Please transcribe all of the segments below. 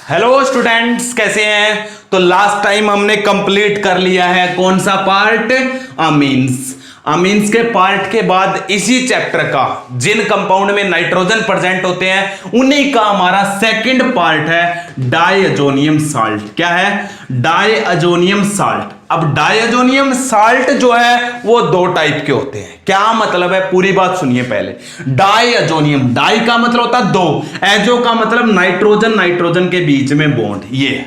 Hello students, कैसे हैं? तो लास्ट टाइम हमने कंप्लीट कर लिया है कौन सा पार्ट? अमीन्स। अमीन्स के पार्ट के बाद इसी चैप्टर का जिन कंपाउंड में नाइट्रोजन प्रेजेंट होते हैं उन्हीं का हमारा सेकंड पार्ट है डायजोनियम साल्ट। क्या है? Diazonium salt. अब डायजोनियम साल्ट जो है वो दो टाइप के होते हैं। क्या मतलब है? पूरी बात सुनिए पहले। डायजोनियम, डाई का मतलब होता है दो, एजो का मतलब नाइट्रोजन नाइट्रोजन के बीच में बॉन्ड। ये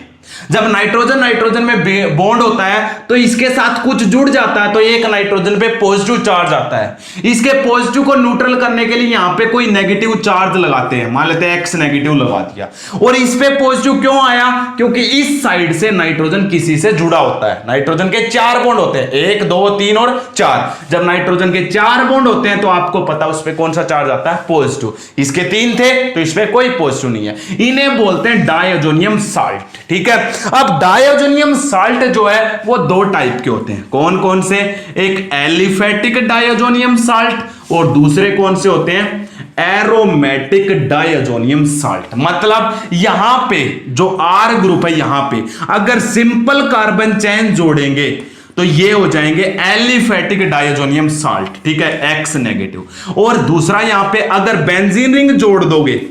जब नाइट्रोजन नाइट्रोजन में बॉन्ड होता है तो इसके साथ कुछ जुड़ जाता है तो एक नाइट्रोजन पे पॉजिटिव चार्ज आता है। इसके पॉजिटिव को न्यूट्रल करने के लिए यहां पे कोई नेगेटिव चार्ज लगाते हैं, मान लेते हैं एक्स नेगेटिव लगा दिया। और इस पे पॉजिटिव क्यों आया? क्योंकि इस साइड से नाइट्रोजन किसी से जुड़ा होता है। नाइट्रोजन के चार बॉन्ड होते हैं, 1 2 3 और 4। जब नाइट्रोजन के चार बॉन्ड होते हैं तो आपको पता उस पे कौन सा चार्ज आता है? पॉजिटिव। इसके 3 थे तो इस पे कोई पॉजिटिव नहीं है। इन्हें बोलते हैं डायजोनियम साल्ट। ठीक है। अब डायजोनियम साल्ट जो है वो दो टाइप के होते हैं। कौन कौन से? एक एलिफेटिक डायजोनियम साल्ट और दूसरे कौन से होते हैं? Aromatic diazonium salt. मतलब यहां पे जो आर ग्रुप है यहां पे अगर सिंपल कार्बन चेन जोड़ेंगे तो ये हो जाएंगे एलिफेटिक डायजोनियम साल्ट। ठीक है, एक्स नेगेटिव। और दूसरा यहां पे अगर बेंजीन रिंग जोड़ दोगे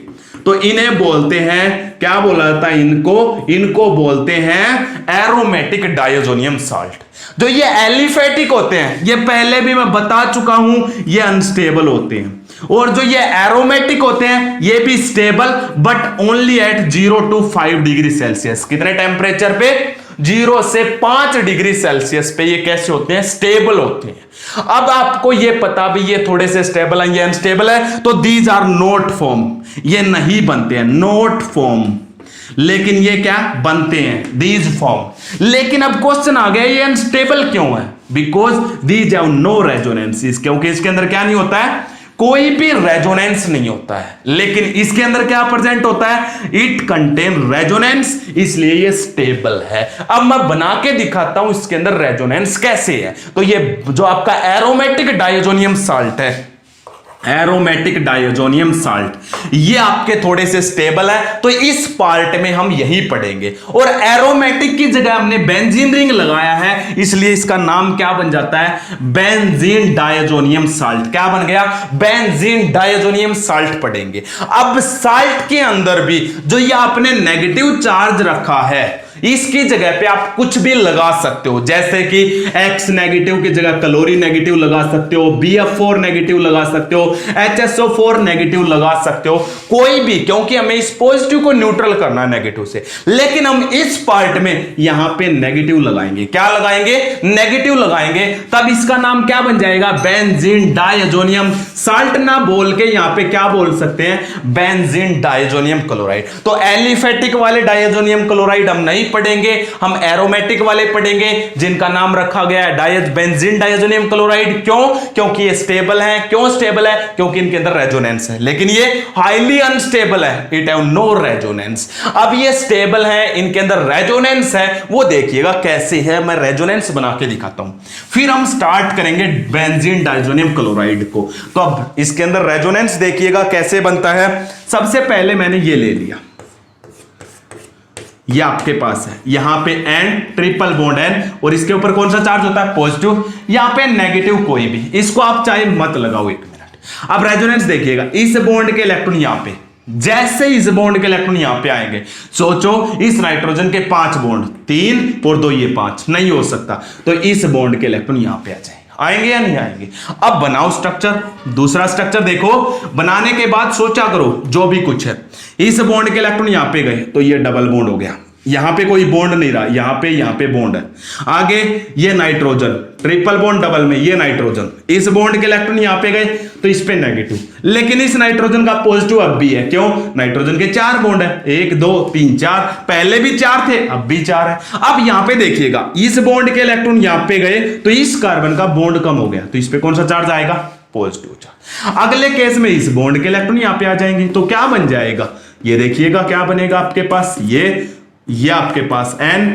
तो इन्हें बोलते हैं, क्या बोला जाता है इनको बोलते हैं एरोमेटिक डायजोनियम साल्ट। जो ये एलिफेटिक होते हैं ये पहले भी मैं बता चुका हूं, ये अनस्टेबल होते हैं। और जो ये एरोमेटिक होते हैं ये भी stable but only at 0 to 5 degree Celsius. कितने टेम्परेचर पे? 0 से 5 डिग्री सेल्सियस पे ये कैसे होते हैं? स्टेबल होते हैं। अब आपको ये पता भी ये थोड़े से स्टेबल है, ये अनस्टेबल है, तो दीज आर नॉट फॉर्म, ये नहीं बनते हैं, नॉट फॉर्म। लेकिन ये क्या बनते हैं? These form. लेकिन अब क्वेश्चन आ गया ये अनस्टेबल क्यों है? Because these have no resonance. क्योंकि इसके अंदर क्या नहीं होता है? कोई भी रेजोनेंस नहीं होता है। लेकिन इसके अंदर क्या प्रेजेंट होता है? इट कंटेन रेजोनेंस, इसलिए ये स्टेबल है। अब मैं बना के दिखाता हूं इसके अंदर रेजोनेंस कैसे है। तो ये जो आपका एरोमेटिक डायजोनियम साल्ट है, एरोमेटिक डायजोनियम साल्ट, ये आपके थोड़े से स्टेबल है तो इस पार्ट में हम यही पढ़ेंगे। और एरोमेटिक की जगह हमने बेंजीन रिंग लगाया है इसलिए इसका नाम क्या बन जाता है? Benzene diazonium salt. क्या बन गया? बेंजीन डायजोनियम साल्ट पढ़ेंगे। अब साल्ट के अंदर भी जो ये आपने नेगेटिव चार्ज रखा है इसकी जगह पे आप कुछ भी लगा सकते हो, जैसे कि X नेगेटिव की जगह कैलोरी नेगेटिव लगा सकते हो, BF4 नेगेटिव लगा सकते हो, HSO4 नेगेटिव लगा सकते हो, कोई भी, क्योंकि हमें इस पॉजिटिव को न्यूट्रल करना है नेगेटिव से। लेकिन हम इस पार्ट में यहां पे नेगेटिव लगाएंगे। क्या लगाएंगे? नेगेटिव लगाएंगे। तब इसका नाम क्या बन जाएगा? बेंजीन डायजोनियम साल्ट ना बोल के यहां पे क्या बोल सकते हैं? Benzene diazonium chloride. तो एलिफेटिक वाले डायजोनियम क्लोराइड हम नहीं पढ़ेंगे, हम एरोमेटिक वाले पढ़ेंगे जिनका नाम रखा गया है बेंजीन डायजोनियम क्लोराइड। क्यों? क्योंकि ये स्टेबल है। क्यों स्टेबल है? क्योंकि इनके अंदर रेजोनेंस है। लेकिन ये हाईली अनस्टेबल है, इट हैव नो रेजोनेंस। अब ये स्टेबल है, इनके अंदर रेजोनेंस है, वो देखिएगा कैसे है, मैं रेजोनेंस बना के दिखाता हूं। फिर हम स्टार्ट करेंगे बेंजीन डायजोनियम क्लोराइड को। तो अब इसके अंदर रेजोनेंस देखिएगा कैसे बनता है। सबसे पहले मैंने ये ले लिया, ये आपके पास है, यहां पे N ट्रिपल बॉन्ड N और इसके ऊपर कौन सा चार्ज होता है? पॉजिटिव। यहां पे नेगेटिव कोई भी, इसको आप चाहे मत लगाओ, 1 मिनट। अब रेजोनेंस देखिएगा, इस बॉन्ड के इलेक्ट्रॉन यहां पे, जैसे इस बॉन्ड के इलेक्ट्रॉन यहां पे आएंगे, सोचो इस नाइट्रोजन के 5 बॉन्ड, 3 और 2 ये 5 नहीं हो सकता, तो इस बॉन्ड के इलेक्ट्रॉन यहां पे आ जाएंगे। आएंगे या नहीं आएंगे? अब बनाओ स्ट्रक्चर, दूसरा स्ट्रक्चर देखो। बनाने के बाद सोचा करो जो भी कुछ है, इस बॉन्ड के इलेक्ट्रॉन यहां पे गए तो ये डबल बॉन्ड हो गया, यहां पे कोई बॉन्ड नहीं रहा, यहां पे बॉन्ड है। आगे ये नाइट्रोजन, ट्रिपल बॉन्ड डबल में ये नाइट्रोजन, इस बॉन्ड के इलेक्ट्रॉन यहां पे गए तो इस पे नेगेटिव। लेकिन इस नाइट्रोजन का पॉजिटिव अब भी है। क्यों? नाइट्रोजन के 4 बॉन्ड है, 1 2 3 4, पहले भी 4 थे अब भी 4 है। अब यहां पे देखिएगा, इस बॉन्ड के इलेक्ट्रॉन यहां पे गए तो इस कार्बन का बॉन्ड कम हो गया, तो इस पे कौन सा चार्ज आएगा? Positive charge. अगले केस में इस बॉन्ड के इलेक्ट्रॉन यहां पे आ जाएंगे तो क्या बन जाएगा? ये देखिएगा क्या बनेगा आपके पास, ये आपके पास N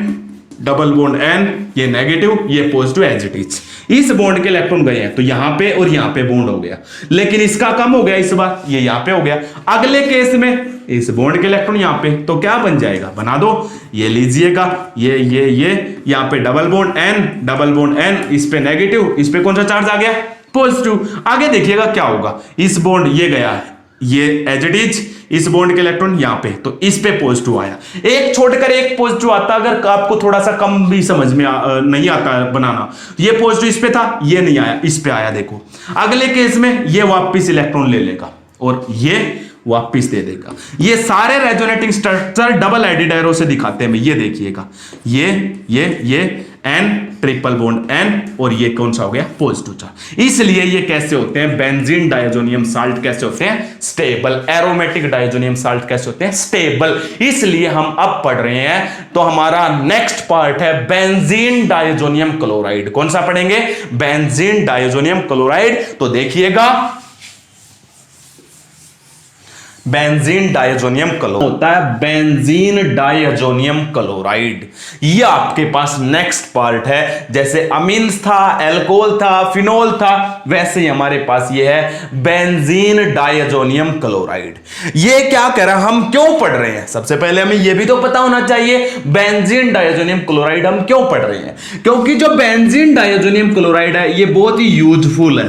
डबल बॉन्ड N, ये नेगेटिव ये पॉजिटिव एज इट इज। इस बॉन्ड के इलेक्ट्रॉन गए हैं तो यहां पे और यहां पे बॉन्ड हो गया, लेकिन इसका कम हो गया इस बार, ये यहां पे हो गया। अगले केस में इस बॉन्ड के इलेक्ट्रॉन यहां पे, तो क्या बन जाएगा, बना दो, ये लीजिएगा, ये यहां पे डबल बॉन्ड N, इस पे नेगेटिव, इस पे कौन सा चार्ज आ गया, पॉजिटिव। आगे देखिएगा क्या होगा, इस बॉन्ड ये गया है, ये एज इट इज, इस बॉन्ड के इलेक्ट्रॉन यहां पे, तो इस पे पॉजिटिव आया, एक छोड़कर एक पॉजिटिव आता। अगर आपको थोड़ा सा कम भी समझ में नहीं आता बनाना, ये पॉजिटिव इस पे था, ये नहीं आया, इस पे आया। देखो अगले केस में ये वापस इलेक्ट्रॉन ले लेगा और ये वापस दे देगा। ये सारे resonating structure double added arrow से दिखाते हैं। ये देखिएगा, ये N ट्रिपल बॉन्ड N और ये कौन सा हो गया, पॉजिटिव चार्ज। इसलिए ये कैसे होते हैं, बेंजीन डायजोनियम साल्ट कैसे होते हैं, स्टेबल। एरोमेटिक डायजोनियम साल्ट कैसे होते हैं, स्टेबल। इसलिए हम अब पढ़ रहे हैं, तो हमारा नेक्स्ट पार्ट है बेंजीन डायजोनियम क्लोराइड। कौन सा पढ़ेंगे, बेंजीन डायजोनियम क्लोराइड। तो देखिएगा, बेंजीन डायजोनियम क्लोराइड होता है, बेंजीन डायजोनियम क्लोराइड। ये आपके पास नेक्स्ट पार्ट है। जैसे अमीन्स था, एल्कोहल था, फिनोल था, वैसे ही हमारे पास ये है बेंजीन डायजोनियम क्लोराइड। ये क्या कह रहा है, हम क्यों पढ़ रहे हैं, सबसे पहले हमें ये भी तो पता होना चाहिए बेंजीन डायजोनियम क्लोराइड हम क्यों पढ़ रहे हैं। क्योंकि जो बेंजीन डायजोनियम क्लोराइड है ये बहुत ही यूजफुल है।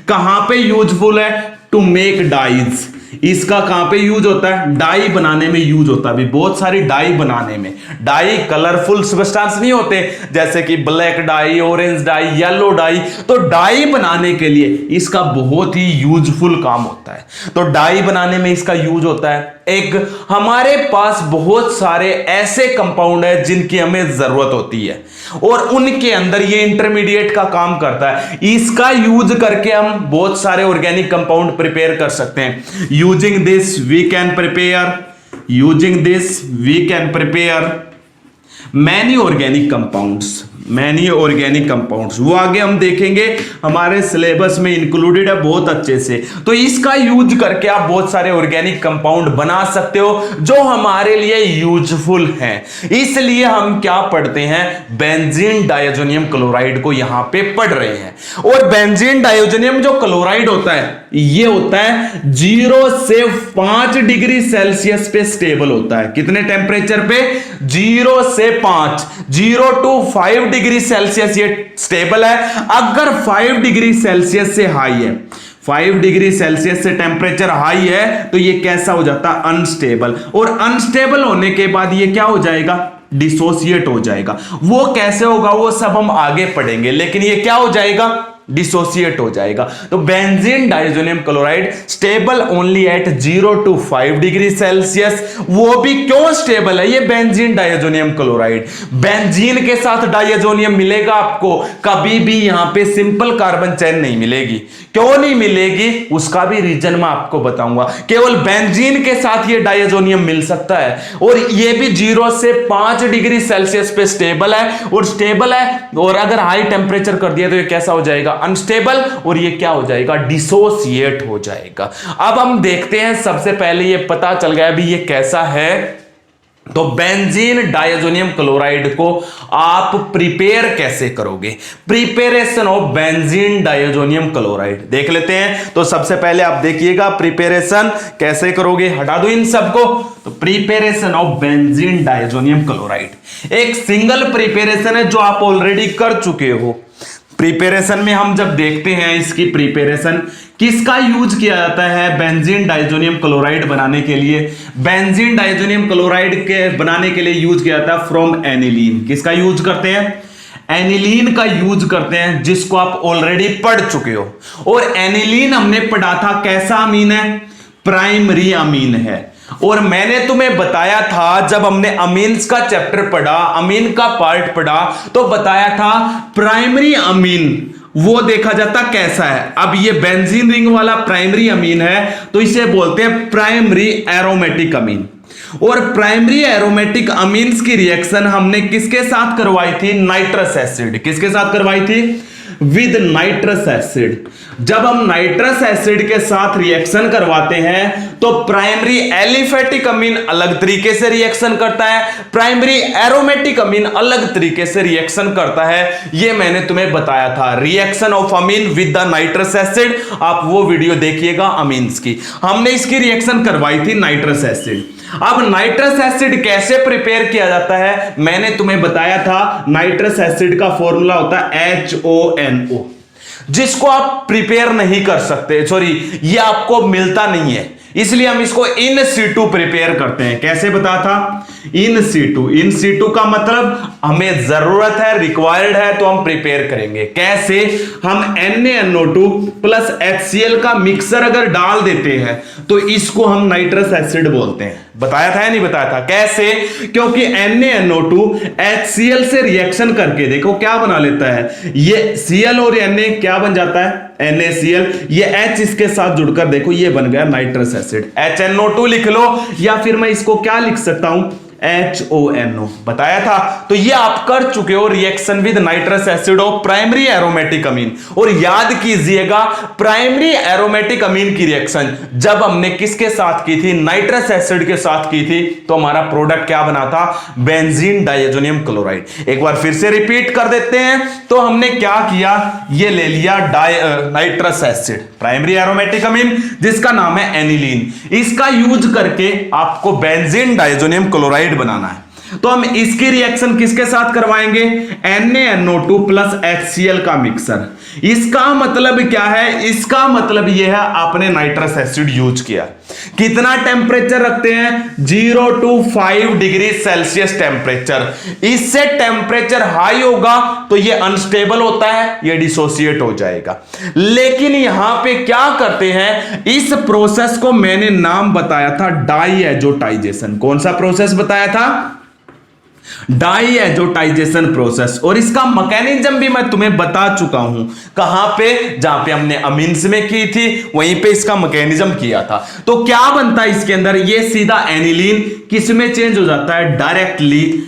कहां पे यूजफुल है, टू मेक डाइज। इसका कहां पे यूज होता है, डाई बनाने में यूज होता है। अभी बहुत सारी डाई बनाने में, डाई कलरफुल सब्सटेंस नहीं होते, जैसे कि black dye, orange dye, yellow dye, तो डाई बनाने के लिए इसका बहुत ही यूजफुल काम होता है। तो डाई बनाने में इसका यूज होता है। एक हमारे पास बहुत सारे ऐसे कंपाउंड है जिनकी हमें जरूरत होती है और उनके अंदर ये इंटरमीडिएट का काम करता है। इसका यूज करके हम बहुत सारे ऑर्गेनिक कंपाउंड प्रिपेयर कर सकते हैं। Using this we can prepare many organic compounds. वो आगे हम देखेंगे, हमारे सिलेबस में इंक्लूडेड है बहुत अच्छे से। तो इसका यूज करके आप बहुत सारे ऑर्गेनिक कंपाउंड बना सकते हो जो हमारे लिए यूजफुल हैं। इसलिए हम क्या पढ़ते हैं, बेंजीन डायजोनियम क्लोराइड को यहां पे पढ़ रहे हैं। और बेंजीन डायजोनियम जो क्लोराइड होता है, ये होता है 0 से 5 डिग्री सेल्सियस पे स्टेबल होता है। कितने टेंपरेचर पे, 0 से 5, 0 to 5 डिग्री सेल्सियस ये स्टेबल है। अगर 5 डिग्री सेल्सियस से हाई है, 5 डिग्री सेल्सियस से टेम्परेचर हाई है, तो ये कैसा हो जाता है, अनस्टेबल। और अनस्टेबल होने के बाद ये क्या हो जाएगा, डिसोसिएट हो जाएगा। वो कैसे होगा वो सब हम आगे पढ़ेंगे, लेकिन ये क्या हो जाएगा, डिसोसिएट हो जाएगा। तो benzene diazonium chloride stable only at 0 to 5 degree Celsius. वो भी क्यों स्टेबल है ये बेंजीन डायजोनियम क्लोराइड, बेंजीन के साथ डायजोनियम मिलेगा आपको, कभी भी यहां पे सिंपल कार्बन चेन नहीं मिलेगी। क्यों नहीं मिलेगी उसका भी रीजन मैं आपको बताऊंगा। केवल बेंजीन के साथ ये डायजोनियम मिल सकता है और ये भी 0 से 5 डिग्री सेल्सियस पे स्टेबल है। और अगर हाई टेम्परेचर कर दिया तो ये कैसा हो जाएगा, अनस्टेबल, और ये क्या हो जाएगा, डिसोसिएट हो जाएगा। अब हम देखते हैं, सबसे पहले ये पता चल गया अभी ये कैसा है। तो बेंजीन डायजोनियम क्लोराइड को आप प्रिपेयर कैसे करोगे, preparation of benzene diazonium chloride देख लेते हैं। तो सबसे पहले आप देखिएगा प्रिपेरेशन कैसे करोगे, हटा दो इन सबको। तो preparation of benzene diazonium chloride एक सिंगल प्रिपेरेशन है जो आप ऑलरेडी कर चुके हो। प्रिपेरेशन में हम जब देखते हैं इसकी प्रिपेरेशन, किसका यूज किया जाता है बेंजीन डायजोनियम क्लोराइड बनाने के लिए, बेंजीन डायजोनियम क्लोराइड के बनाने के लिए यूज किया जाता है फ्रॉम एनिलीन। किसका यूज करते हैं, एनिलीन का यूज करते हैं, जिसको आप ऑलरेडी पढ़ चुके हो। और एनिलीन हमने पढ़ा था कैसा अमीन है, प्राइमरी अमीन है। और मैंने तुम्हें बताया था जब हमने अमीन्स का चैप्टर पढ़ा, अमीन का पार्ट पढ़ा, तो बताया था प्राइमरी अमीन वो देखा जाता कैसा है। अब ये बेंजीन रिंग वाला प्राइमरी अमीन है, तो इसे बोलते हैं प्राइमरी एरोमेटिक अमीन। और प्राइमरी एरोमेटिक अमीन्स की रिएक्शन हमने किसके साथ करवाई थी, नाइट्रस एसिड। किसके साथ करवाई थी, विद नाइट्रस एसिड। जब हम नाइट्रस एसिड के साथ रिएक्शन करवाते हैं तो प्राइमरी एलिफेटिक अमीन अलग तरीके से रिएक्शन करता है, प्राइमरी एरोमेटिक अमीन अलग तरीके से रिएक्शन करता है। यह मैंने तुम्हें बताया था, reaction of amine with the nitrous acid. आप वो वीडियो देखिएगा अमीन्स की, हमने इसकी रिएक्शन करवाई थी नाइट्रस एसिड। अब नाइट्रस एसिड कैसे प्रिपेयर किया जाता है मैंने तुम्हें बताया था। नाइट्रस एसिड का फॉर्मूला होता है HONO, जिसको आप प्रिपेयर नहीं कर सकते, सॉरी ये आपको मिलता नहीं है, इसलिए हम इसको इन सीटू प्रिपेयर करते हैं। कैसे बता था? In situ. इन सीटू का मतलब हमें जरूरत है, रिक्वायर्ड है, तो हम प्रिपेयर करेंगे। कैसे? हम NaNO2 प्लस HCl का मिक्सर अगर डाल देते हैं तो इसको हम नाइट्रस एसिड बोलते हैं। बताया था या नहीं बताया था? कैसे? क्योंकि NaNO2 HCl से रिएक्शन करके देखो क्या बना लेता है, ये Cl और Na क्या बन जाता है? NaCl। ये H इसके साथ जुड़कर देखो ये बन गया नाइट्रस एसिड, HNO2 लिख लो, या फिर मैं इसको क्या लिख सकता हूं? HONO। बताया था। तो ये आप कर चुके हो reaction with nitrous acid of primary aromatic amine. और याद कीजिएगा प्राइमरी एरोमेटिक अमीन की रिएक्शन जब हमने किसके साथ की थी? नाइट्रस एसिड के साथ की थी, तो हमारा प्रोडक्ट क्या बना था? Benzene diazonium chloride. एक बार फिर से रिपीट कर देते हैं। तो हमने क्या किया? ये ले लिया नाइट्रस एसिड, प्राइमरी एरोमेटिक अमीन जिसका नाम है एनिलीन, इसका यूज करके आपको बेंजीन डाइएजोनियम क्लोराइड बनाना है। तो हम इसकी रिएक्शन किसके साथ करवाएंगे? NaNO2 प्लस HCl का मिक्सर। इसका मतलब क्या है? इसका मतलब यह है आपने नाइट्रस एसिड यूज किया। कितना टेम्परेचर रखते हैं? 0 to 5 डिग्री सेल्सियस टेम्परेचर। इससे टेम्परेचर हाई होगा तो यह अनस्टेबल होता है, यह डिसोसिएट हो जाएगा। लेकिन यहां पे क्या करते हैं? इस प्रोसेस को मैंने नाम बताया था डाइएजोटाइजेशन। कौन सा प्रोसेस बताया था? Diazotisation process. और इसका मैकेनिज्म भी मैं तुम्हें बता चुका हूं। कहां पे? जहां पे हमने अमीन्स में की थी वहीं पे इसका मैकेनिज्म किया था। तो क्या बनता है इसके अंदर? ये सीधा एनिलीन किस में चेंज हो जाता है? Directly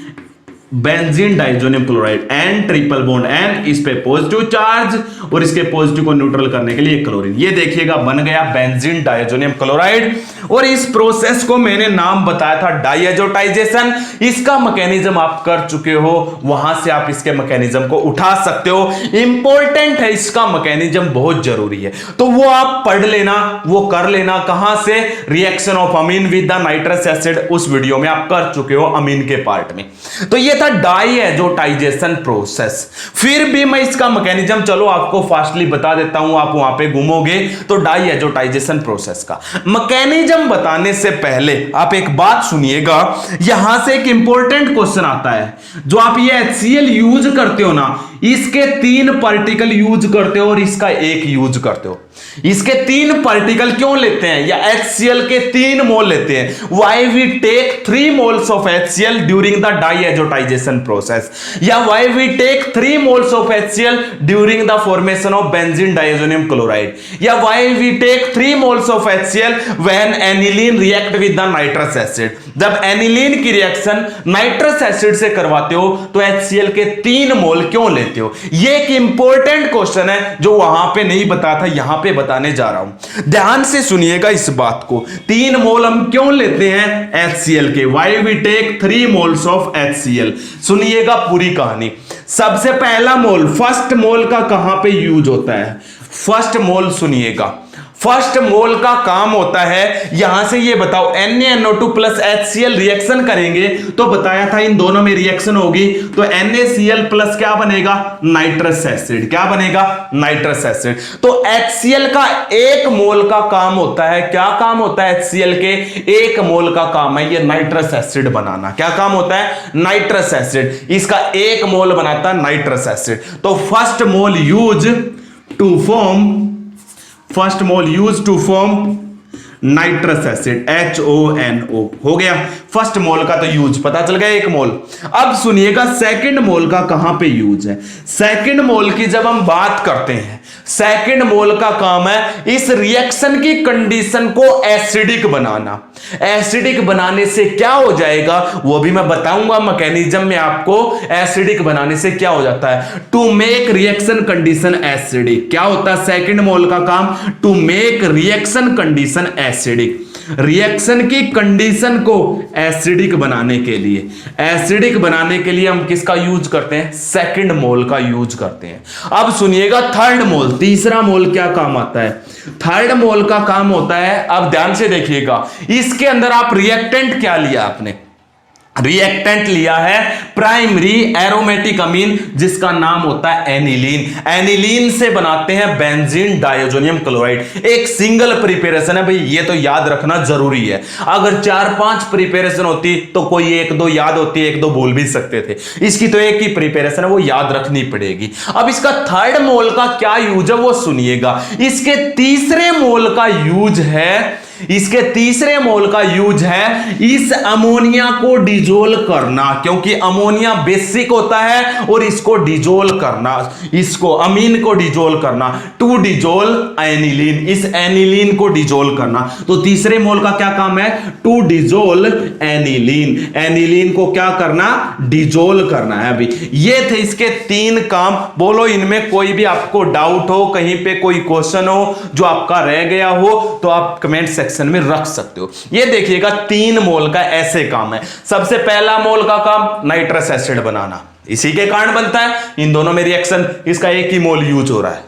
benzene diazonium chloride, N triple bond N, इस पे पॉजिटिव चार्ज और इसके पॉजिटिव को न्यूट्रल करने के लिए क्लोरीन। ये देखिएगा बन गया बेंजीन डाइएजोनियम क्लोराइड। और इस प्रोसेस को मैंने नाम बताया था डाइएजोटाइजेशन। इसका मैकेनिज्म आप कर चुके हो, वहां से आप इसके मैकेनिज्म को उठा सकते हो। इंपॉर्टेंट है इसका मैकेनिज्म, बहुत जरूरी है, तो वो आप पढ़ लेना, वो कर लेना। कहां से? Reaction of amine with the nitrous acid, उस वीडियो में आप कर चुके हो अमीन के पार्ट में। तो ये था डाइएजोटाइजेशन प्रोसेस। फिर भी मैं इसका मैकेनिज्म चलो आपको फास्टली बता देता हूं, आप वहां पे घूमोगे तो डाइएजोटाइजेशन प्रोसेस का मैकेनिज्म बताने से पहले आप एक बात सुनिएगा। यहां से एक इंपॉर्टेंट क्वेश्चन आता है। जो आप ये HCl यूज करते हो ना, इसके 3 पार्टिकल यूज करते हो और इसका 1 यूज करते हो। इसके 3 पार्टिकल क्यों लेते हैं? या HCl के 3 मोल लेते हैं। Why we take 3 moles of HCl during the diazotization process? या why we take 3 moles of HCl during the formation of benzene diazonium chloride? या why we take 3 moles of HCl when aniline react with the nitrous acid? जब aniline की reaction nitrous acid से करवाते हो तो HCl के 3 मोल क्यों लेते हो? ये एक इंपॉर्टेंट क्वेश्चन है जो वहां पे नहीं बताया था, यहां पे बताने जा रहा हूं। ध्यान से सुनिएगा इस बात को। 3 मोल हम क्यों लेते हैं HCl के? Why we take 3 moles of HCl? सुनिएगा पूरी कहानी। सबसे पहला मोल, फर्स्ट मोल का कहां पे यूज होता है? फर्स्ट मोल सुनिएगा। फर्स्ट मोल का काम होता है, यहां से ये बताओ NaNO2 प्लस HCl रिएक्शन करेंगे तो बताया था इन दोनों में रिएक्शन होगी तो NaCl प्लस क्या बनेगा? Nitrous acid. क्या बनेगा? Nitrous acid. तो HCl का 1 मोल का काम होता है। क्या काम होता है HCl के? 1 मोल का काम है ये नाइट्रस एसिड बनाना। क्या काम होता है? Nitrous acid. इसका 1 मोल बनाता है नाइट्रस एसिड। तो first mole use to form nitrous acid HONO हो गया। फर्स्ट मोल का तो यूज पता चल गया, 1 मोल। अब सुनिएगा सेकंड मोल का कहां पे यूज है। सेकंड मोल की जब हम बात करते हैं, सेकंड मोल का काम है इस रिएक्शन की कंडीशन को एसिडिक बनाना। एसिडिक बनाने से क्या हो जाएगा वो भी मैं बताऊंगा मैकेनिज्म में आपको। एसिडिक बनाने से क्या हो जाता है, to make reaction condition acidic. क्या होता है सेकंड मोल का काम, to make reaction condition acidic. Reaction की कंडीशन को एसिडिक बनाने के लिए, एसिडिक बनाने के लिए हम किसका यूज करते हैं, सेकंड मोल का यूज करते हैं। अब सुनिएगा थर्ड मोल, तीसरा मोल क्या काम आता है। थर्ड मोल का काम होता है, अब ध्यान से देखिएगा, इसके अंदर आप रिएक्टेंट क्या लिया, आपने रिएक्टेंट लिया है प्राइमरी एरोमेटिक अमीन जिसका नाम होता है एनिलीन। एनिलीन से बनाते हैं बेंजीन डाइज़ोनियम क्लोराइड। एक सिंगल प्रिपरेशन है भाई, ये तो याद रखना जरूरी है। अगर 4-5 प्रिपरेशन होती तो कोई 1-2 याद होती, 1-2 भूल भी सकते थे। इसकी तो एक ही प्रिपरेशन है, वो याद रखनी पड़ेगी। अब इसका थर्ड मोल का क्या यूज है वो सुनिएगा। इसके तीसरे मोल का यूज है, इसके तीसरे मोल का यूज है इस अमोनिया को डिजोल्व करना, क्योंकि अमोनिया बेसिक होता है और इसको डिजोल्व करना, इसको अमीन को डिजोल्व करना, टू डिजोल्व एनिलीन, इस एनिलीन को डिजोल्व करना। तो तीसरे मोल का क्या काम है, टू डिजोल्व एनिलीन। एनिलीन को क्या करना, डिजोल्व करना है। अभी ये थे इसके 3 काम। बोलो इनमें कोई भी आपको डाउट हो, कहीं पे कोई क्वेश्चन हो जो आपका रह गया हो तो आप कमेंट सेक्शन में रख सकते हो। ये देखिएगा 3 मोल का ऐसे काम है। सबसे पहला मोल का काम नाइट्रस एसिड बनाना, इसी के कारण बनता है इन दोनों में रिएक्शन, इसका एक ही मोल यूज हो रहा है।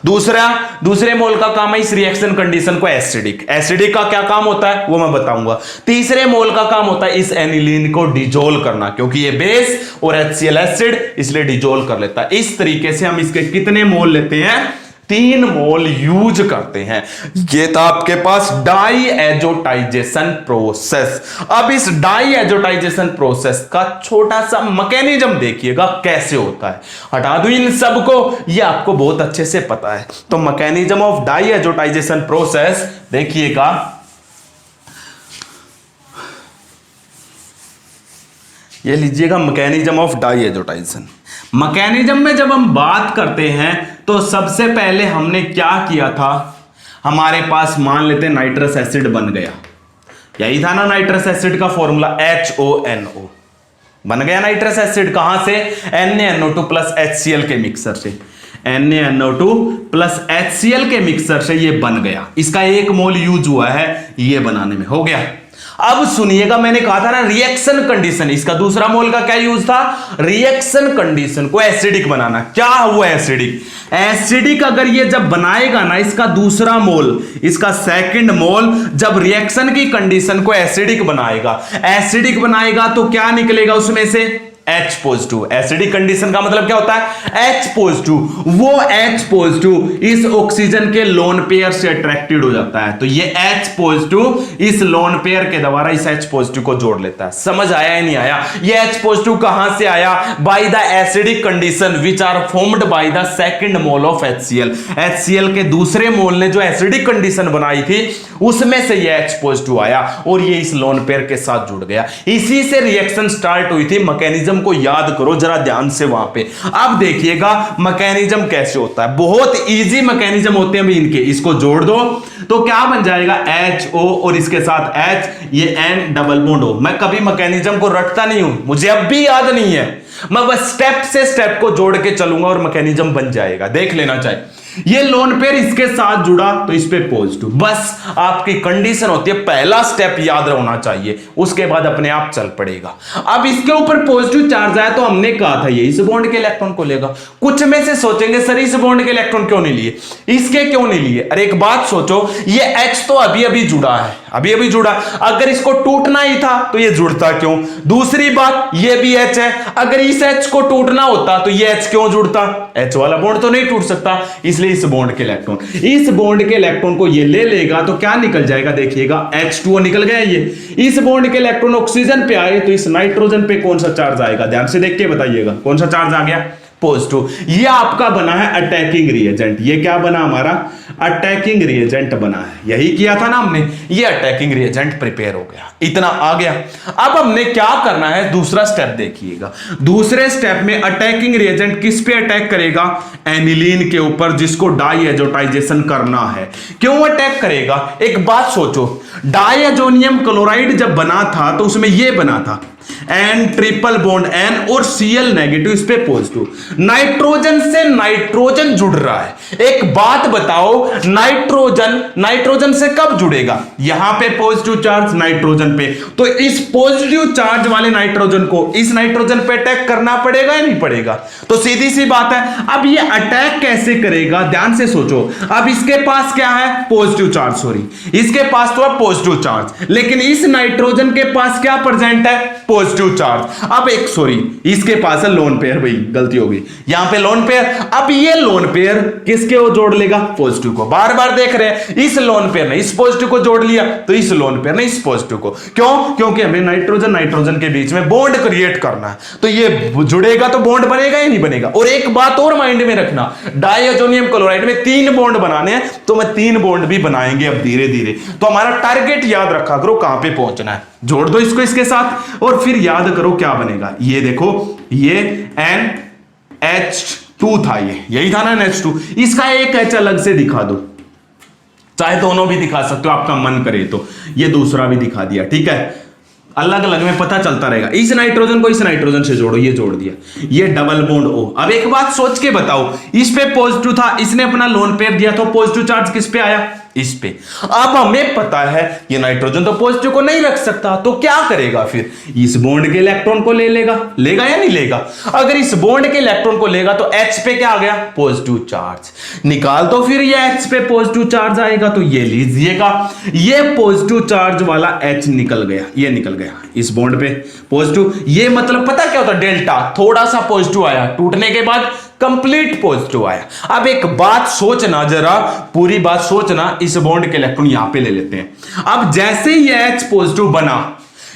दूसरे मोल का काम है इस रिएक्शन कंडीशन को एसिडिक। एसिडिक का क्या काम होता है वो मैं बताऊंगा। तीसरे मोल का काम होता है इस एनिलीन को डिजोल्व करना, क्योंकि ये बेस और HCl एसिड इसलिए डिजोल्व कर लेता है। इस तरीके से हम इसके कितने मोल लेते हैं, 3 मोल यूज करते हैं। ये था आपके पास डाई एजोटाइजेशन प्रोसेस। अब इस डाई एजोटाइजेशन प्रोसेस का छोटा सा मैकेनिज्म देखिएगा कैसे होता है। हटा दूं इन सबको, ये आपको बहुत अच्छे से पता है। तो mechanism of diazotisation process देखिएगा, ये लीजिएगा mechanism of diazotisation. Mechanism में जब हम बात करते हैं तो सबसे पहले हमने क्या किया था, हमारे पास मान लेते हैं नाइट्रस एसिड बन गया, यही था ना नाइट्रस एसिड का फॉर्मूला HONO बन गया। नाइट्रस एसिड कहां से, NaNO2 प्लस HCl के मिक्सर से, NaNO2 प्लस HCl के मिक्सर से ये बन गया। इसका 1 मोल यूज हुआ है ये बनाने में, हो गया। अब सुनिएगा, मैंने कहा था ना रिएक्शन कंडीशन, इसका दूसरा मोल का क्या यूज था, रिएक्शन कंडीशन को एसिडिक बनाना। क्या हुआ एसिडिक, एसिडिक अगर ये जब बनाएगा ना, इसका दूसरा मोल, इसका सेकंड मोल जब रिएक्शन की कंडीशन को एसिडिक बनाएगा, एसिडिक बनाएगा तो क्या निकलेगा उसमें से, H पॉजिटिव। एसिडिक कंडीशन का मतलब क्या होता है, H पॉजिटिव। वो H पॉजिटिव इस ऑक्सीजन के लोन पेयर से अट्रैक्टेड हो जाता है, तो ये H पॉजिटिव इस लोन पेयर के द्वारा इस H पॉजिटिव को जोड़ लेता है। समझ आया या नहीं आया, ये H पॉजिटिव कहां से आया, by the acidic condition which are formed by the second mole of HCl। HCl के दूसरे मोल ने जो एसिडिक कंडीशन बनाई थी उसमें से ये H पॉजिटिव आया और ये इस लोन पेयर के साथ जुड़ गया। इसी से रिएक्शन स्टार्ट हुई थी। मैकेनिज्म को याद करो जरा ध्यान से वहां पे। अब देखिएगा मैकेनिज्म कैसे होता है, बहुत इजी मैकेनिज्म होते हैं इनके। इसको जोड़ दो तो क्या बन जाएगा, HO और इसके साथ H, ये N डबल बॉन्ड हो। मैं कभी मैकेनिज्म को रटता नहीं हूं, मुझे अब भी याद नहीं है, मैं बस स्टेप से स्टेप को जोड़ के चलूंगा और मैकेनिज्म बन जाएगा। देख लेना चाहिए, ये लोन पेयर इसके साथ जुड़ा तो इस पे पॉजिटिव। बस आपकी कंडीशन होती है, पहला स्टेप याद होना चाहिए, उसके बाद अपने आप चल पड़ेगा। अब इसके ऊपर पॉजिटिव चार्ज आया तो हमने कहा था ये इस बॉन्ड के इलेक्ट्रॉन को लेगा। कुछ में से सोचेंगे सर इस बॉन्ड के इलेक्ट्रॉन क्यों नहीं लिए, इसके क्यों नहीं लिए। अरे एक बात सोचो, ये H तो अभी अभी जुड़ा है, अभी अभी जुड़ा, अगर इसको टूटना ही था तो ये जुड़ता क्यों। दूसरी बात, ये भी H है, अगर इस H को टूटना होता तो ये H क्यों जुड़ता, H वाला बॉन्ड तो नहीं टूट सकता, इसलिए इस बॉन्ड के इलेक्ट्रॉन, इस बॉन्ड के इलेक्ट्रॉन को ये ले लेगा तो क्या निकल जाएगा, देखिएगा H2O निकल गया। ये इस बॉन्ड के इलेक्ट्रॉन ऑक्सीजन पे आए तो इस नाइट्रोजन पे कौन सा चार्ज आएगा, ध्यान से देख के बताइएगा, कौन सा चार्ज आ गया, पॉजिटिव। ये आपका बना है अटैकिंग रिएजेंट। ये क्या बना हमारा? अटैकिंग रिएजेंट बना है। यही किया था ना हमने, ये अटैकिंग रिएजेंट प्रिपेयर हो गया, इतना आ गया। अब हमने क्या करना है, दूसरा स्टेप देखिएगा। दूसरे स्टेप में अटैकिंग रिएजेंट किस पे अटैक करेगा? एनिलीन के ऊपर, जिसको डाईएजोटाइजेशन करना है। क्यों अटैक करेगा? एक बात सोचो, डाईएजोनियम क्लोराइड जब बना था तो उसमें ये बना था एन ट्रिपल बॉन्ड, एन और Cl नेगेटिव, इस पे पॉजिटिव। नाइट्रोजन से नाइट्रोजन जुड़ रहा है। एक बात बताओ, नाइट्रोजन से कब जुड़ेगा? यहां पे पॉजिटिव चार्ज नाइट्रोजन पे, तो इस पॉजिटिव चार्ज वाले नाइट्रोजन को इस नाइट्रोजन पे अटैक करना पड़ेगा या नहीं पड़ेगा? तो सीधी सी बात है। अब ये अटैक कैसे करेगा, ध्यान से सोचो। अब इसके पास क्या है? पॉजिटिव चार्ज, सॉरी, इसके पास तो है पॉजिटिव चार्ज, लेकिन इस नाइट्रोजन के पास क्या प्रेजेंट है? Positive charge. अब एक, सॉरी, इसके पास है लोन पेयर, भाई गलती हो गई, यहां पे लोन पेयर। अब ये लोन पेयर किसके वो जोड़ लेगा? पॉजिटिव को। बार बार देख रहे हैं, इस लोन पेयर ने इस पॉजिटिव को जोड़ लिया, तो इस लोन पेयर ने इस पॉजिटिव को। क्यों? क्योंकि हमें नाइट्रोजन के बीच में बॉन्ड क्रिएट करना है, तो ये जुड़ेगा तो बॉन्ड बनेगा या नहीं बनेगा। और एक बात और माइंड में रखना, डाईएजोनियम क्लोराइड में 3 बॉन्ड बनाने हैं, तो मैं 3 बॉन्ड भी बनाएंगे अब धीरे धीरे। तो हमारा टारगेट याद रखा करो, कहां पे पहुंचना है। जोड़ दो इसको इसके साथ और फिर याद करो क्या बनेगा। ये देखो, ये NH2 था, ये यही था ना NH2। इसका एक H अलग से दिखा दो, चाहे दोनों भी दिखा सकते हो, आपका मन करे तो। ये दूसरा भी दिखा दिया, ठीक है, अलग अलग में पता चलता रहेगा। इस नाइट्रोजन को इस नाइट्रोजन से जोड़ो, ये जोड़ दिया, ये डबल बॉन्ड O। अब एक बात सोच के बताओ, इस पे पॉजिटिव था, इसने अपना लोन पेयर दिया, तो पॉजिटिव चार्ज किस पे आया? इस पे। अब हमें पता है ये नाइट्रोजन तो पॉजिटिव को नहीं रख सकता, तो क्या करेगा फिर? इस बॉन्ड के इलेक्ट्रॉन को ले लेगा या नहीं लेगा? अगर इस बॉन्ड के इलेक्ट्रॉन को लेगा तो H पे क्या आ गया? Positive charge. निकाल तो फिर ये H पे पॉजिटिव चार्ज आएगा, तो ये लीजिएगा, ये पॉजिटिव चार्ज वाला H निकल गया, ये निकल गया इस बॉन्ड पे पॉजिटिव। ये मतलब पता क्या होता है? डेल्टा, थोड़ा सा पॉजिटिव आया, टूटने के बाद कंप्लीट पॉजिटिव आया। अब एक बात सोचना, जरा पूरी बात सोचना, इस बॉन्ड के इलेक्ट्रॉन यहां पे ले लेते हैं। अब जैसे ही H पॉजिटिव बना,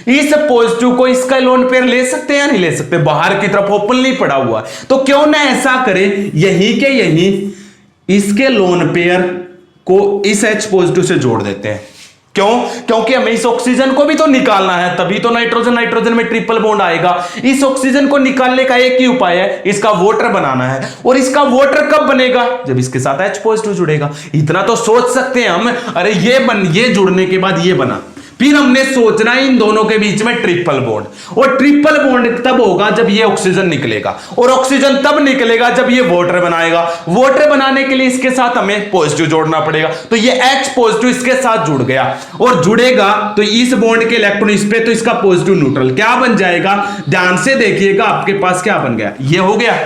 इस पॉजिटिव को इसका लोन पेयर ले सकते हैं या नहीं ले सकते? बाहर की तरफ ओपनली पड़ा हुआ, तो क्यों ना ऐसा करें, यही के यही इसके लोन पेयर को इस H पॉजिटिव से जोड़ देते हैं। क्यों? क्योंकि हमें इस ऑक्सीजन को भी तो निकालना है, तभी तो नाइट्रोजन में ट्रिपल बॉन्ड आएगा। इस ऑक्सीजन को निकालने का एक ही उपाय है, इसका वाटर बनाना है। और इसका वाटर कब बनेगा? जब इसके साथ H पॉजिटिव जुड़ेगा। इतना तो सोच सकते हैं हम, अरे ये जुड़ने के बाद ये बना, फिर हमने सोचना है इन दोनों के बीच में ट्रिपल बॉन्ड, और ट्रिपल बॉन्ड तब होगा जब ये ऑक्सीजन निकलेगा, और ऑक्सीजन तब निकलेगा जब ये वाटर बनाएगा। वाटर बनाने के लिए इसके साथ हमें पॉजिटिव जोड़ना पड़ेगा, तो ये H पॉजिटिव इसके साथ जुड़ गया, और जुड़ेगा तो इस बॉन्ड के इलेक्ट्रॉन इस पे, तो इसका पॉजिटिव न्यूट्रल क्या बन जाएगा? ध्यान से देखिएगा, आपके पास क्या बन गया? ये हो गया।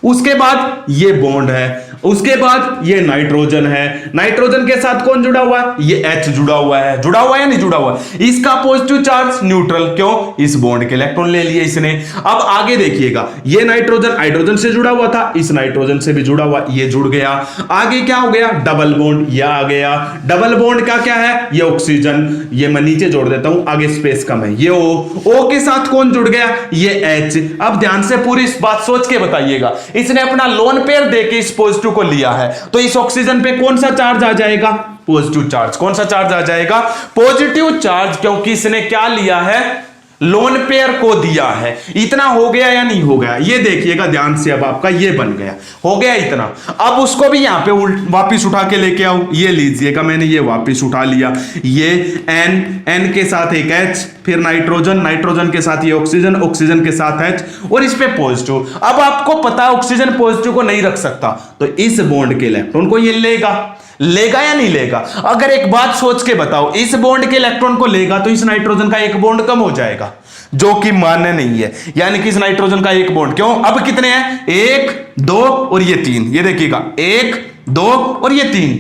उसके बाद ये बॉन्ड है, उसके बाद ये नाइट्रोजन है, नाइट्रोजन के साथ कौन जुड़ा हुआ है? ये H जुड़ा हुआ है। जुड़ा हुआ है या नहीं जुड़ा हुआ? इसका पॉजिटिव चार्ज न्यूट्रल, क्यों? इस बॉन्ड के इलेक्ट्रॉन ले लिए इसने। अब आगे देखिएगा, ये नाइट्रोजन हाइड्रोजन से जुड़ा हुआ था, इस नाइट्रोजन से भी जुड़ा हुआ, ये जुड़ गया। आगे क्या हो गया? डबल बॉन्ड, ये आ गया। डबल बॉन्ड का क्या है? ये ऑक्सीजन, ये मैं नीचे जोड़ देता हूं, आगे स्पेस कम है। ये O के साथ कौन जुड़ गया? ये H। अब ध्यान से पूरी इस बात सोच के बताइएगा, इसने अपना लोन पेयर देके इस पॉजिटिव को लिया है, तो इस ऑक्सीजन पे कौन सा चार्ज आ जाएगा? Positive charge. कौन सा चार्ज आ जाएगा? पॉजिटिव चार्ज, क्योंकि इसने क्या लिया है? लोन पेयर को दिया है। इतना हो गया या नहीं हो गया? ये देखिएगा ध्यान से, अब आपका ये बन गया, हो गया इतना। अब उसको भी यहां पे वापिस उठा के लेके आओ, ये लीजिएगा, मैंने ये वापिस उठा लिया, ये N के साथ एक H, फिर नाइट्रोजन के साथ ये ऑक्सीजन के साथ H, और इस पे पॉजिटिव। अब आपको पता है ऑक्सीजन पॉजिटिव को नहीं रख सकता, तो इस बॉन्ड के इलेक्ट्रॉन को ये लेगा या नहीं लेगा? अगर एक बात सोच के बताओ, इस बॉन्ड के इलेक्ट्रॉन को लेगा तो इस नाइट्रोजन का एक बॉन्ड कम हो जाएगा, जो कि मान्य नहीं है। यानी कि इस नाइट्रोजन का एक बॉन्ड, क्यों? अब कितने हैं? 1 2 और ये 3, ये देखिएगा 1 2 और ये 3,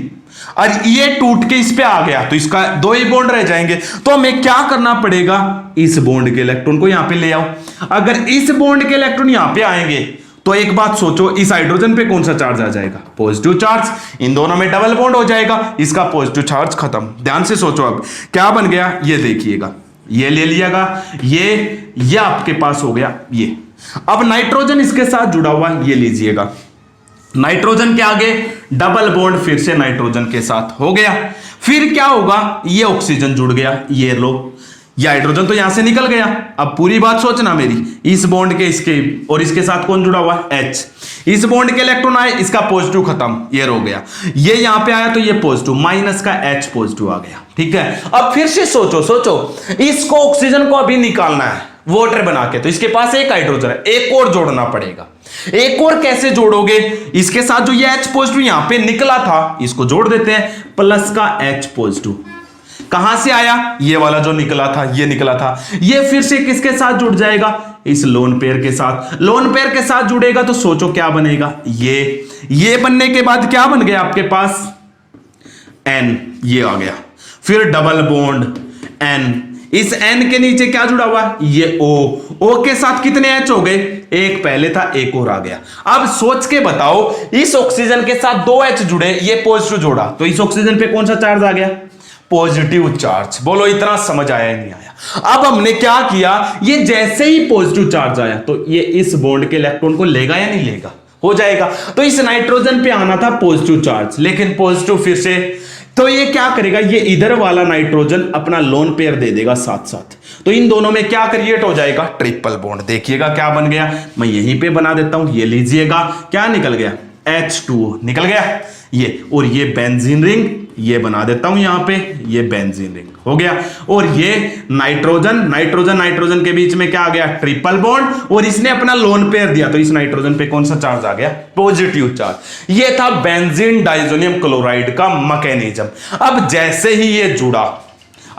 और ये टूट के इस पे आ गया, तो इसका 2 ही बॉन्ड रह जाएंगे। तो हमें क्या करना पड़ेगा? इस बॉन्ड के इलेक्ट्रॉन को यहां पे ले आओ। अगर इस बॉन्ड के इलेक्ट्रॉन यहां पे आएंगे, तो एक बात सोचो, इस हाइड्रोजन पे कौन सा चार्ज आ जाएगा? Positive charge. इन दोनों में डबल बॉन्ड हो जाएगा, इसका पॉजिटिव चार्ज खत्म। ध्यान से सोचो, अब क्या बन गया? ये देखिएगा, ये ले लिएगा, ये ये आपके पास हो गया ये। अब नाइट्रोजन इसके साथ जुड़ा हुआ है, ये लीजिएगा, नाइट्रोजन के आगे डबल बॉन्ड फिर से नाइट्रोजन के साथ हो गया। फिर क्या होगा, ये ऑक्सीजन जुड़ गया, ये लो, ये हाइड्रोजन तो यहां से निकल गया। अब पूरी बात सोचना मेरी, इस बॉन्ड के इसके और इसके साथ कौन जुड़ा हुआ है, H। इस बॉन्ड के इलेक्ट्रॉन आए, इसका पॉजिटिव खत्म, ये हो गया, ये यहां पे आया तो ये पॉजिटिव, माइनस का H पॉजिटिव आ गया, ठीक है। अब फिर से सोचो इसको ऑक्सीजन को अभी निकालना है वाटर बना के, तो इसके पास एक हाइड्रोजन है, एक और जोड़ना पड़ेगा। एक और कैसे जोड़ोगे, इसके साथ जो ये H पॉजिटिव यहां पे निकला था इसको जोड़ देते हैं, प्लस का H पॉजिटिव कहां से आया, ये वाला जो निकला था, ये निकला था, ये फिर से किसके साथ जुड़ जाएगा, इस लोन पेयर के साथ। लोन पेयर के साथ जुड़ेगा तो सोचो क्या बनेगा, ये बनने के बाद क्या बन गया आपके पास, N, ये आ गया। फिर डबल बॉन्ड N, इस N के नीचे क्या जुड़ा हुआ, ये O के साथ कितने H हो गए, एक पहले था, एक और आ गया। अब सोच के बताओ, इस ऑक्सीजन के साथ 2 H जुड़े, ये पॉजिटिव जोड़ा, तो इस ऑक्सीजन पे कौन सा चार्ज आ गया, पॉजिटिव चार्ज। बोलो इतना समझ आया या नहीं आया। अब हमने क्या किया, ये जैसे ही पॉजिटिव चार्ज आया तो ये इस बॉन्ड के इलेक्ट्रॉन को लेगा या नहीं लेगा, हो जाएगा। तो इस नाइट्रोजन पे आना था पॉजिटिव चार्ज, लेकिन पॉजिटिव फिर से, तो ये क्या करेगा, ये इधर वाला नाइट्रोजन अपना लोन पेयर दे देगा साथ साथ, तो इन दोनों में क्या क्रिएट हो जाएगा, ट्रिपल बॉन्ड। देखिएगा क्या बन गया, मैं यहीं पे बना देता हूं, ये लीजिएगा, क्या निकल गया, H2O निकल गया ये, और ये बेंजीन रिंग, ये बना देता हूं यहां पे, ये बेंजीन रिंग हो गया। और ये नाइट्रोजन के बीच में क्या आ गया, ट्रिपल बॉन्ड, और इसने अपना लोन पेयर दिया, तो इस नाइट्रोजन पे कौन सा चार्ज आ गया, पॉजिटिव चार्ज। ये था बेंजीन डाइजोनियम क्लोराइड का मैकेनिज्म। अब जैसे ही ये जुड़ा,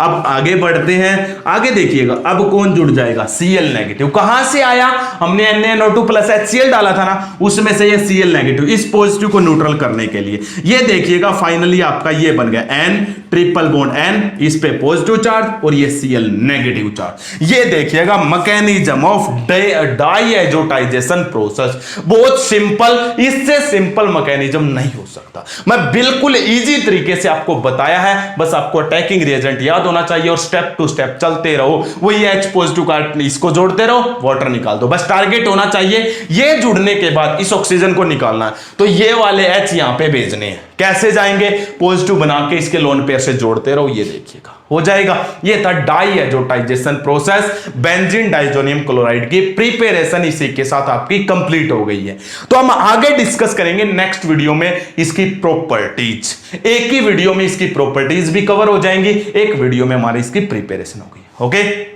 अब आगे बढ़ते हैं, आगे देखिएगा, अब कौन जुड़ जाएगा, Cl नेगेटिव। कहां से आया, हमने NaNO2 प्लस HCl डाला था ना, उसमें से ये Cl नेगेटिव, इस पॉजिटिव को न्यूट्रल करने के लिए। ये देखिएगा फाइनली आपका ये बन गया N, ट्रिपल बॉन्ड N, इस पे पॉजिटिव चार्ज और ये Cl नेगेटिव चार्ज। ये देखिएगा मैकेनिज्म ऑफ डाइएजोटाइजेशन प्रोसेस, बहुत सिंपल, इससे सिंपल मैकेनिज्म नहीं हो सकता। मैं बिल्कुल इजी तरीके से आपको बताया है, बस आपको अटैकिंग रिएजेंट याद होना चाहिए और स्टेप टू स्टेप चलते रहो, वही H पॉजिटिव का इसको जोड़ते रहो, वाटर निकाल दो, बस टारगेट होना चाहिए। ये जुड़ने के बाद इस ऑक्सीजन को निकालना है, तो ये वाले H यहां पे भेजने हैं। कैसे जाएंगे, पॉजिटिव बना के इसके लोन पेयर से जोड़ते रहो, ये देखिएगा हो जाएगा। ये था diazotisation process, benzene diazonium chloride की प्रिपरेशन इसी के साथ आपकी कंप्लीट हो गई है। तो हम आगे डिस्कस करेंगे नेक्स्ट वीडियो में इसकी प्रॉपर्टीज। एक ही वीडियो में इसकी प्रॉपर्टीज भी कवर हो जाएंगी, एक वीडियो में हमारी इसकी प्रिपरेशन होगी। ओके।